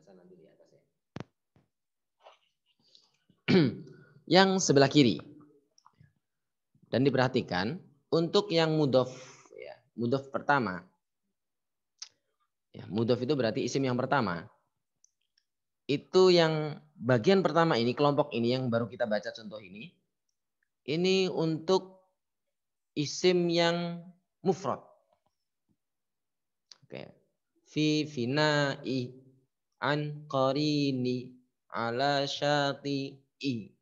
Pembahasan nanti di atas ya. Yang sebelah kiri. Dan diperhatikan untuk yang mudhof ya, mudhof pertama. Ya, mudhof itu berarti isim yang pertama. Itu yang bagian pertama ini, kelompok ini yang baru kita baca contoh ini. Ini untuk isim yang mufrad. Oke. Fi fina'i an qarini ala syati'i.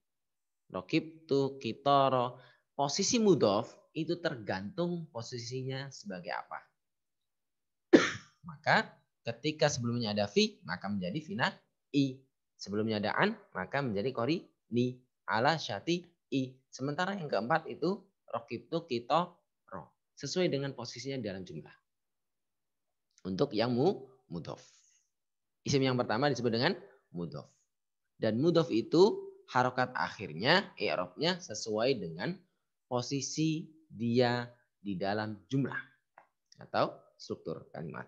Raqibtu qitara. Posisi mudhof itu tergantung posisinya sebagai apa. Maka ketika sebelumnya ada fi, maka menjadi fina'i. Sebelumnya ada an, maka menjadi qarini ala syati'i. Sementara yang keempat itu raqibtu qitara. Sesuai dengan posisinya dalam jumlah. Untuk yang mudhof. Isim yang pertama disebut dengan mudhof. Dan mudhof itu harokat akhirnya, i'rabnya sesuai dengan posisi dia di dalam jumlah atau struktur kalimat.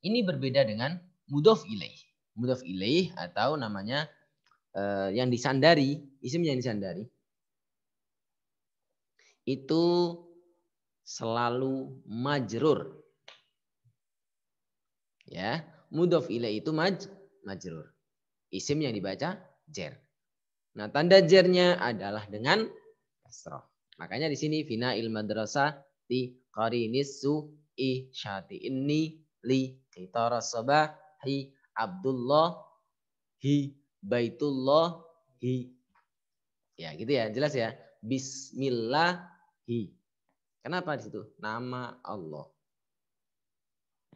Ini berbeda dengan mudhof ilaih. Mudhof ilaih atau namanya yang disandari, isim yang disandari itu selalu majrur. Ya, mudhof ilaih itu majrur. Isim yang dibaca jer. Nah, tanda jernya adalah dengan kasroh. Makanya di sini fina'il madrasah ti qarinis su'i syati inni li qitara sabahi Abdullah hi baitullah hi. Ya, gitu ya. Jelas ya. Bismillahi. Kenapa di situ? Nama Allah.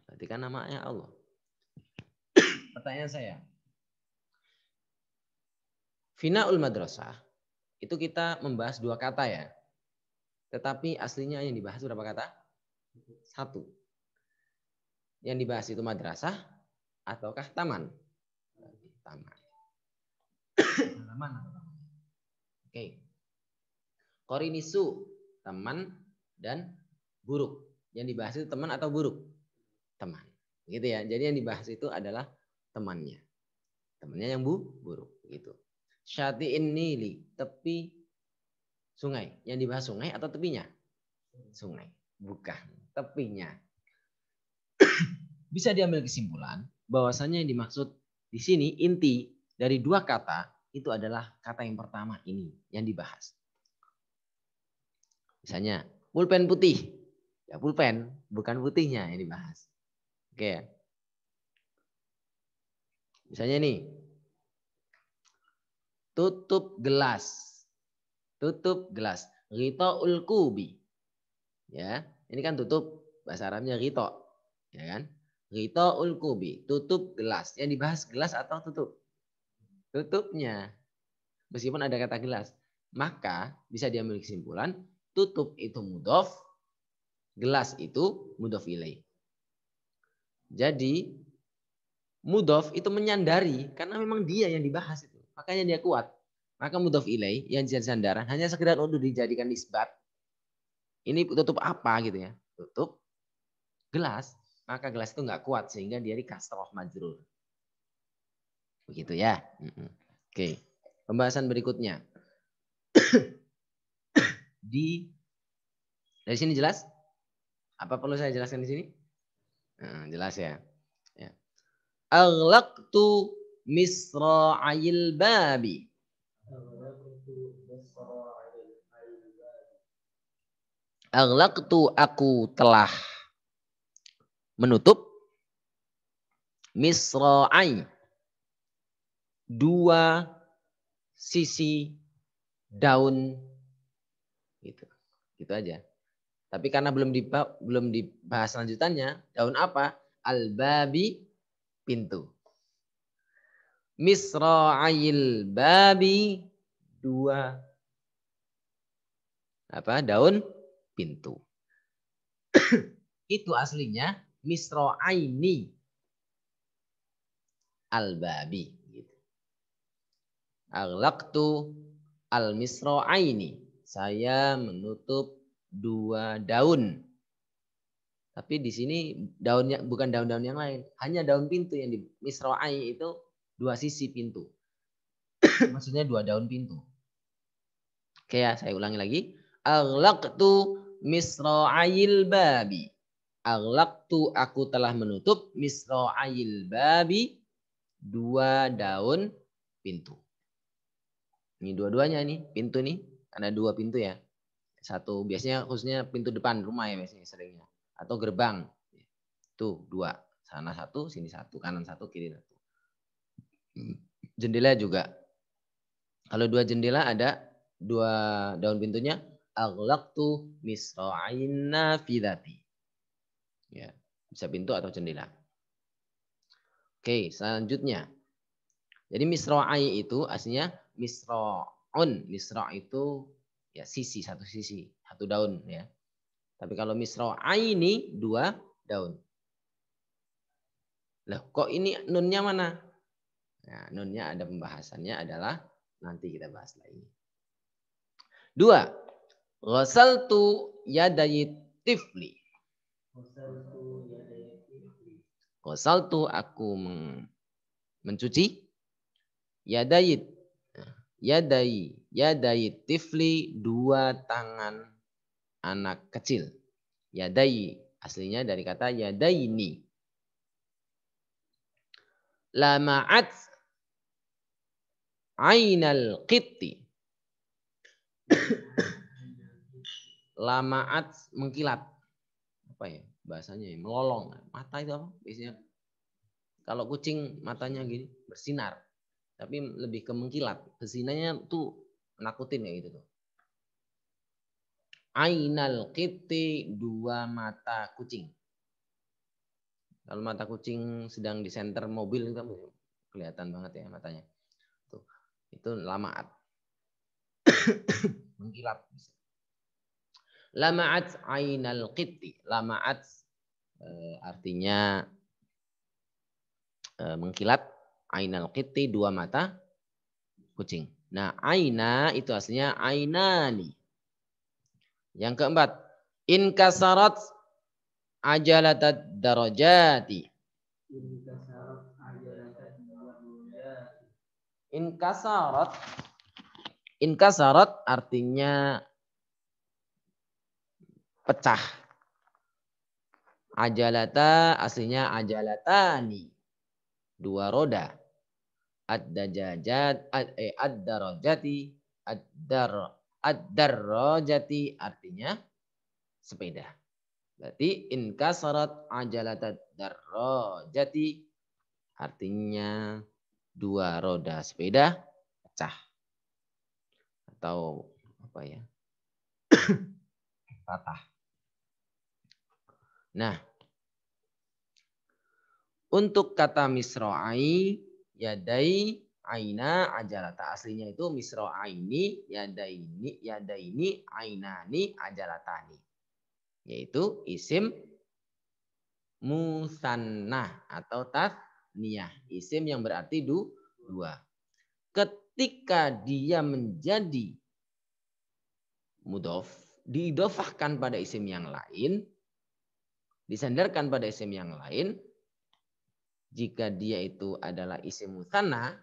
Berarti kan namanya Allah. Pertanyaan saya. Fina'ul madrasah itu kita membahas 2 kata ya. Tetapi aslinya yang dibahas berapa kata? 1. Yang dibahas itu madrasah ataukah taman? Taman. Taman atau taman. Oke. Qorinisu, teman dan buruk. Yang dibahas itu teman atau buruk? Teman. Gitu ya. Jadi yang dibahas itu adalah temannya. Temannya yang buruk gitu. Syati'in nili, tepi sungai. Yang dibahas sungai atau tepinya? Sungai. Bukan, tepinya. Bisa diambil kesimpulan bahwasanya yang dimaksud di sini inti dari 2 kata itu adalah kata yang pertama ini yang dibahas. Misalnya pulpen putih. Ya pulpen, bukan putihnya yang dibahas. Oke. Misalnya nih. Tutup gelas. Tutup gelas. Ghita'ul kubi. Ya, ini kan tutup, bahasa Arabnya ghita, ya kan? Ghita'ul kubi, tutup gelas. Yang dibahas gelas atau tutup? Tutupnya. Meskipun ada kata gelas, maka bisa diambil kesimpulan tutup itu mudhof, gelas itu mudhof ilaih. Jadi mudhof itu menyandari karena memang dia yang dibahas itu. Makanya dia kuat. Maka mudhof ilaih yang jadi sandaran hanya sekedar untuk dijadikan nisbat. Ini tutup apa gitu ya? Tutup gelas. Maka gelas itu nggak kuat sehingga dia di kasroh majrur. Begitu ya. Oke. Pembahasan berikutnya. Dari sini jelas? Apa perlu saya jelaskan di sini? Nah, jelas ya. Aghlaqtu misra'il babi. Aghlaqtu, aku telah menutup misra'i, 2 sisi daun gitu. Gitu aja. Tapi karena belum dibahas lanjutannya, daun apa? Al-babi, pintu. Misra'il babi, 2 daun pintu. Itu aslinya misra'aini al-babi gitu. Aghlaqtu al-misra'aini. Saya menutup 2 daun. Tapi di sini daunnya bukan daun-daun yang lain. Hanya daun pintu yang di misro'ai itu 2 sisi pintu. Maksudnya 2 daun pintu. Oke ya, saya ulangi lagi. Aghlaqtu misro'ayil babi. Aghlaqtu aku telah menutup misro'ayil babi 2 daun pintu. Ini dua-duanya nih, pintu nih. Ada 2 pintu ya. Satu biasanya khususnya pintu depan rumah ya biasanya seringnya. Atau gerbang. Tuh 2. Sana 1, sini 1. Kanan 1, kiri 1. Jendela juga. Kalau 2 jendela ada 2 daun pintunya. Aghlaqtu misra'in nafidati. Ya, bisa pintu atau jendela. Oke, selanjutnya. Jadi misra'i itu aslinya misra'un. Misra' itu ya sisi, satu sisi, satu daun ya. Tapi kalau misra'i ini 2 daun. Loh, kok ini nunnya mana? Nah, nunnya ada pembahasannya adalah nanti kita bahas lagi. 2. Ghasaltu yadayi tifli. Ghasaltu aku mencuci yadayit. Yadayi tifli 2 tangan anak kecil. Yadayi aslinya dari kata yadaini. Lama'at ainal qitti. Lama'at mengkilat. Apa ya bahasanya ya? Melolong. Mata itu apa? Biasanya kalau kucing matanya gini bersinar. Tapi lebih ke mengkilat. Bersinarnya tuh menakutin ya gitu tuh. Ainal qitti 2 mata kucing. Kalau mata kucing sedang di senter mobil itu kelihatan banget ya matanya. Tuh. Itu lamaat. Mengkilat. Lama'at ainal qitti. Lama'at artinya mengkilat. Ainal qitti 2 mata kucing. Nah, aina itu aslinya ainani. Yang keempat, inkasarat ajalatad darajati. Inkasarat artinya pecah. Ajalata aslinya ajalatani. 2 roda. Ad-darajati ad-darajati artinya sepeda. Berarti inkasarat ajalatad darajati artinya 2 roda sepeda pecah. Atau apa ya? Patah. Nah, untuk kata misro'ai, yadai, aina, ajalata. Aslinya itu misro'aini, yadaini, ainani, ajalatani. Yaitu isim musanna atau tasniyah. Isim yang berarti 2. Ketika dia menjadi mudhof, diidofahkan pada isim yang lain, disandarkan pada isim yang lain, jika dia itu adalah isim musanna,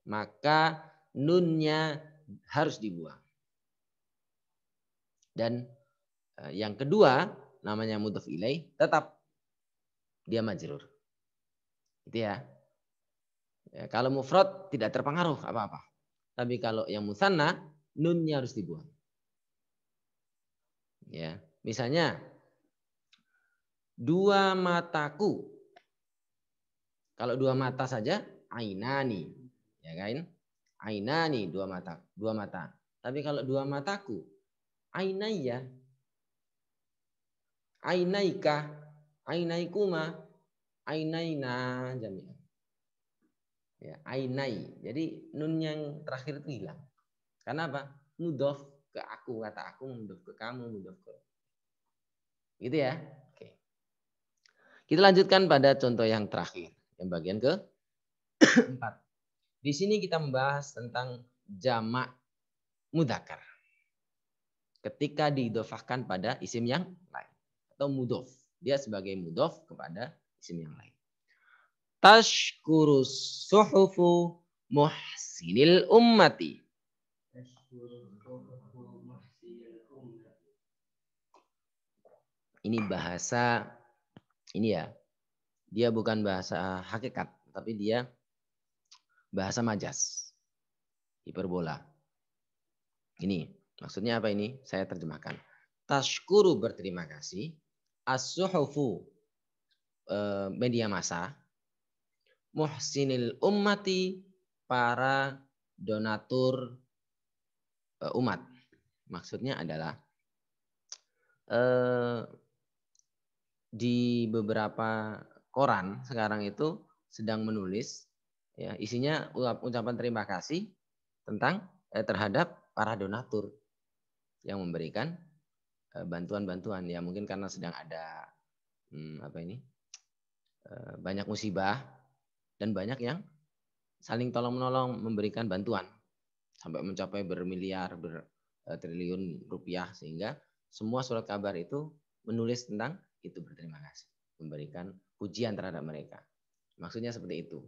maka nunnya harus dibuang. Dan yang kedua, namanya mudhof ilaih, tetap dia majrur. Itu ya. Kalau mufrad tidak terpengaruh apa-apa. Tapi kalau yang musanna, nunnya harus dibuang. Ya, misalnya 2 mataku. Kalau 2 mata saja ainani, ya kan? Ainani 2 mata, 2 mata. Tapi kalau 2 mataku, ainaya, ainaika, ainaikuma, ainaina jami'an. Ya, ainai. Jadi nun yang terakhir itu hilang. Karena apa? Mudhof ke aku, kata aku mudhof ke kamu, mudhof ke. Gitu ya. Oke. Kita lanjutkan pada contoh yang terakhir, yang bagian ke-4. Di sini kita membahas tentang jamak mudzakkar. Ketika diidhofahkan pada isim yang lain. atau mudhof. Dia sebagai mudhof kepada isim yang lain. Tashkurus suhufu muhsinil ummati. Ini bahasa, ini ya, dia bukan bahasa hakikat, tapi dia bahasa majas, hiperbola. Ini maksudnya apa ini? Saya terjemahkan. Tashkuru berterima kasih, as-suhufu media massa, muhsinil ummati para donatur umat. Maksudnya adalah di beberapa koran sekarang itu sedang menulis, ya, isinya ucapan terima kasih tentang terhadap para donatur yang memberikan bantuan-bantuan, ya mungkin karena sedang ada banyak musibah dan banyak yang saling tolong menolong memberikan bantuan sampai mencapai bermiliar, bertriliun rupiah, sehingga semua surat kabar itu menulis tentang itu, berterima kasih, memberikan pujian terhadap mereka. Maksudnya seperti itu.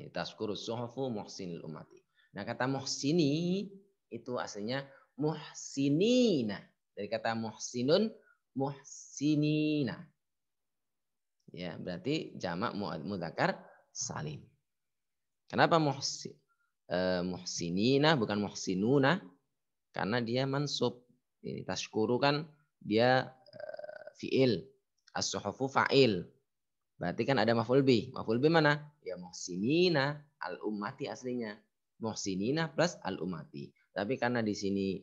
Tashkurus suhufu muhsinil ummati. Nah, kata muhsini itu aslinya muhsinina. Dari kata muhsinun, muhsinina. Ya, berarti jamak mudzakkar salim. Kenapa muhsinina bukan muhsinuna? Karena dia mansub. Ini tashkuru kan dia fi'il, as-suhufu fa'il. Berarti kan ada maf'ul bih. Maf'ul bih mana? Ya muhsinina al-ummati aslinya. Muhsinina plus al-ummati. Tapi karena di sini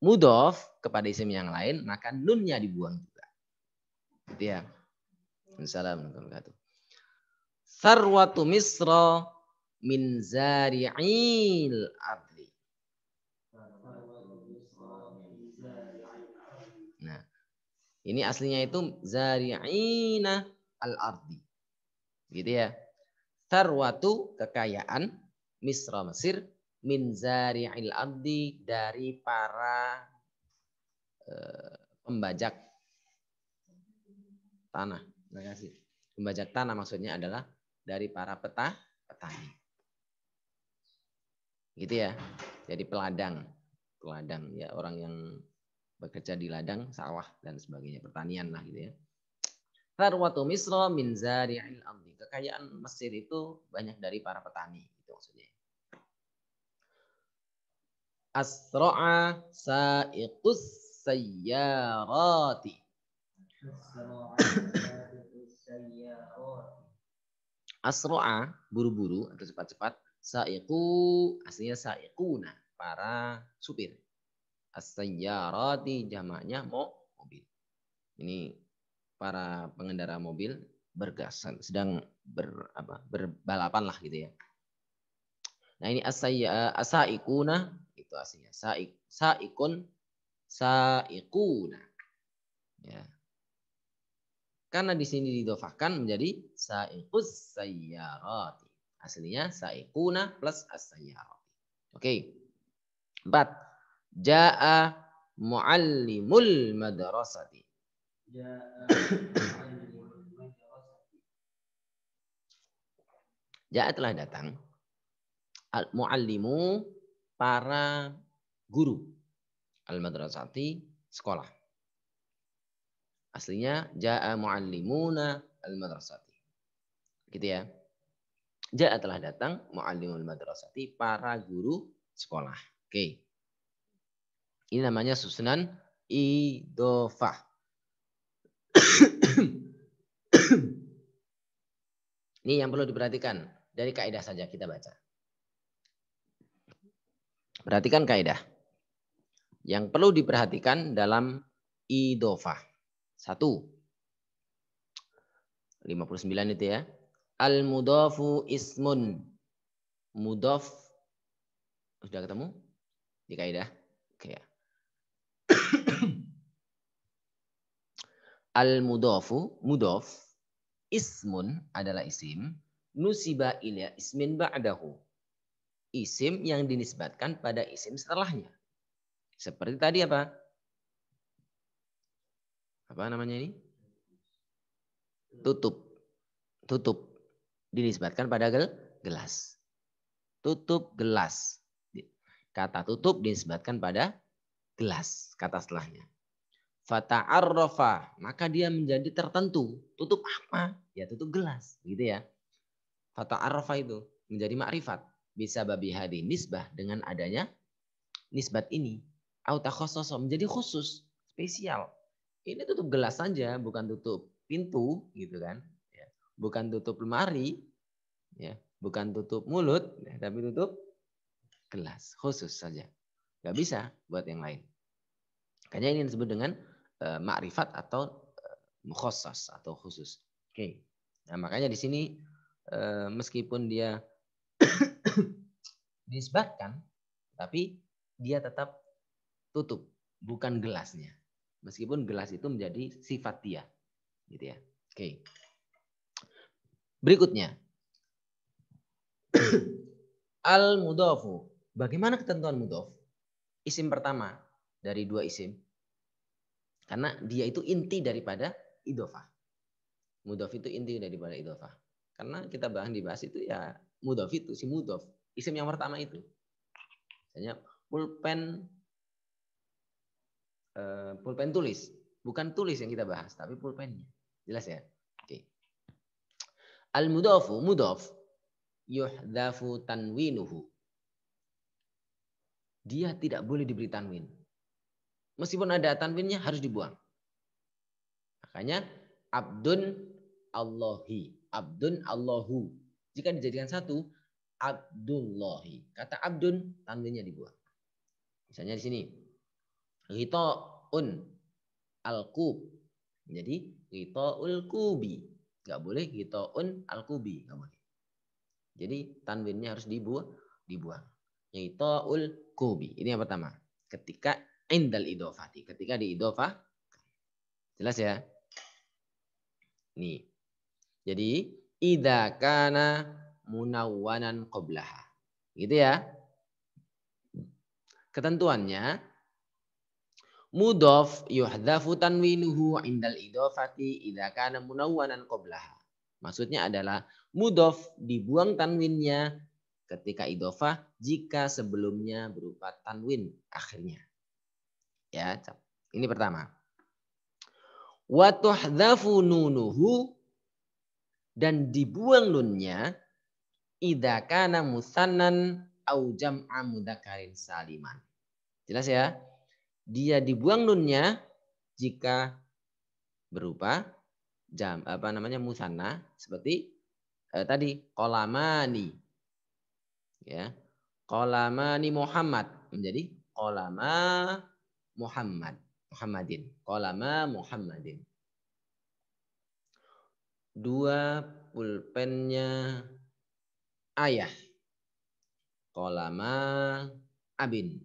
mudhof kepada isim yang lain, maka nunnya dibuang juga. Gitu ya. Assalamualaikum warahmatullahi wabarakatuh. Sarwatu Misra min zari'il ardi. Nah, ini aslinya itu zari'ina al-ardi. Gitu ya. Sarwatu kekayaan Misra Mesir min zari'il ardi dari para pembajak tanah. Terima kasih. Pembajak tanah maksudnya adalah dari para petani. Gitu ya. Jadi peladang ya, orang yang bekerja di ladang, sawah dan sebagainya, pertanian lah gitu ya. Sarwatu Misra min zari'il ardi. Kekayaan Mesir itu banyak dari para petani, itu maksudnya. Asra'a sa'iqus sayyarati. Asra'a buru-buru atau cepat-cepat. Sa'iqu aslinya sa'iquna, para supir. As-sayyarati jamaknya mobil. Ini para pengendara mobil bergas, sedang berbalapan lah gitu ya. Nah ini as-sa'iquna itu aslinya sa'iqun sa'iquna. Ya. Karena di sini didofahkan menjadi sa'iqus sayyarati. Aslinya sa'iquna plus as-sayyarati. Oke. 4. Ja'a muallimul madrasati. Ja'a telah datang. Al-muallimu para guru. Al-madrasati sekolah. Aslinya ja'a muallimuna al-madrasati. Gitu ya. Ja'a telah datang muallimul madrasati para guru sekolah. Oke. Ini namanya susunan idhofah. Ini yang perlu diperhatikan. Dari kaidah saja kita baca. Perhatikan kaidah. Yang perlu diperhatikan dalam idhofah. 1. 59 itu ya. Al-mudhafu ismun. Mudhaf. Sudah ketemu? Di kaidah. Oke ya. Al-mudhafu, mudhaf, ismun adalah isim, nusiba ila ismin ba'dahu. Isim yang dinisbatkan pada isim setelahnya. Seperti tadi apa? apa namanya ini? Tutup. Tutup. Dinisbatkan pada gelas. Tutup gelas. Kata tutup dinisbatkan pada gelas. Kata setelahnya. Fata'arrafa. Maka dia menjadi tertentu. Tutup apa? Ya tutup gelas. Gitu ya. Fata'arrafa itu menjadi makrifat. Bisa babi hadi nisbah dengan adanya nisbat ini. Autakhososo menjadi khusus. Spesial. Ini tutup gelas saja, bukan tutup pintu, gitu kan? Ya. Bukan tutup lemari, ya, bukan tutup mulut, ya, tapi tutup gelas, khusus saja. Gak bisa buat yang lain. Makanya ini disebut dengan makrifat atau mukhassas atau khusus. Oke. Nah makanya di sini meskipun dia disebutkan, tapi dia tetap tutup, bukan gelasnya. Meskipun gelas itu menjadi sifat dia, gitu ya. Oke. Berikutnya, al-mudhafu. Bagaimana ketentuan mudhaf? Isim pertama dari dua isim. Karena dia itu inti daripada idhofah. Mudhaf itu inti daripada idhofah. Karena kita dibahas itu ya mudhaf itu, si mudhaf. Isim yang pertama itu. Misalnya pulpen tulis. Bukan tulis yang kita bahas, tapi pulpennya. Jelas ya? Oke. Al-mudhafu, mudhaf yuhdhafu tanwinuhu. Dia tidak boleh diberi tanwin. Meskipun ada tanwinnya harus dibuang. Makanya abdun Allahi. Abdun Allahu. Jika dijadikan satu, Abdullahi. Kata abdun, tanwinnya dibuang. Misalnya di sini. Ghita'un al-kub. Jadi ghita'ul kubi. Gak boleh ghita'un al-kubi. Gak boleh. Jadi tanwinnya harus dibuang. Ghita'ul kubi. Ini yang pertama. Ketika indal idhofati. Ketika diidhofah. Jelas ya? Nih. Jadi idza kana munawwanan qablaha. Gitu ya. Ketentuannya mudhaf yuhdhafu tanwinuhu indal idhofati idza kana munawwanan qablaha. Maksudnya adalah mudhaf dibuang tanwinnya ketika idhofah jika sebelumnya berupa tanwin akhirnya. Ya, ini pertama. Wa tuhdhafu nunuhu dan dibuang nunnya idza kana musannan au jam'a mudzakarin saliman. Jelas ya? Dia dibuang nunnya jika berupa musanna seperti tadi qalamani. Ya. Qalamani Muhammad menjadi qalama Muhammadin. Qalama Muhammadin. Dua pulpennya ayah. Qalama abin.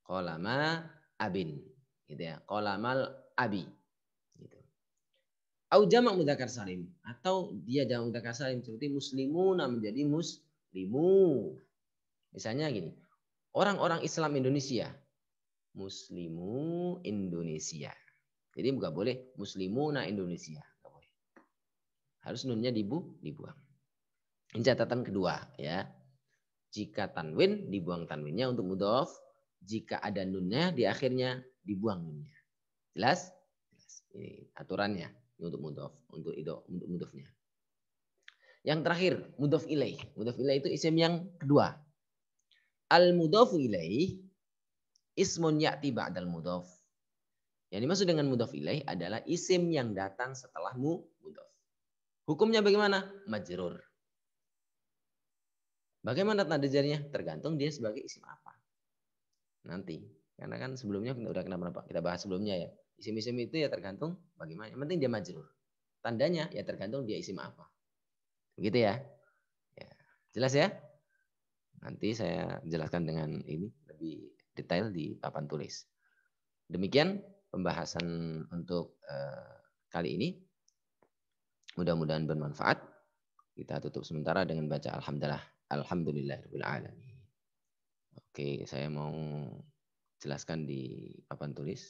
Qalama abin. Gitu ya. Qalamal abi. Gitu. Au jamak mudzakkar salim. Atau dia jamak mudzakkar salim seperti muslimuna menjadi muslimu. Misalnya gini. Orang-orang Islam Indonesia. Muslimu Indonesia. Jadi nggak boleh muslimuna Indonesia. Nggak boleh. Harus nunnya dibuang. Ini catatan kedua ya. Jika tanwin dibuang tanwinnya untuk mudhof. Jika ada nunnya di akhirnya dibuang nunnya. Jelas? Ini aturannya untuk mudhof, untuk mudhofnya. Yang terakhir mudhof ilaih. Mudhof ilaih itu isim yang kedua. Al mudhofu ilaih ismun ya'ti ba'dal mudhof. Yang dimaksud dengan mudhof ilaih adalah isim yang datang setelah mudhof. Hukumnya bagaimana? Majrur. Bagaimana tanda jarinya? Tergantung dia sebagai isim apa. Nanti. Karena kan sebelumnya udah kenapa-napa. Kita bahas sebelumnya ya. Isim-isim itu ya tergantung bagaimana. Yang penting dia majrur. Tandanya ya tergantung dia isim apa. Begitu ya. Ya. Jelas ya? Nanti saya jelaskan dengan ini lebih detail di papan tulis. Demikian pembahasan untuk kali ini. Mudah-mudahan bermanfaat. Kita tutup sementara dengan baca Alhamdulillahirabbil alamin. Oke, saya mau jelaskan di papan tulis.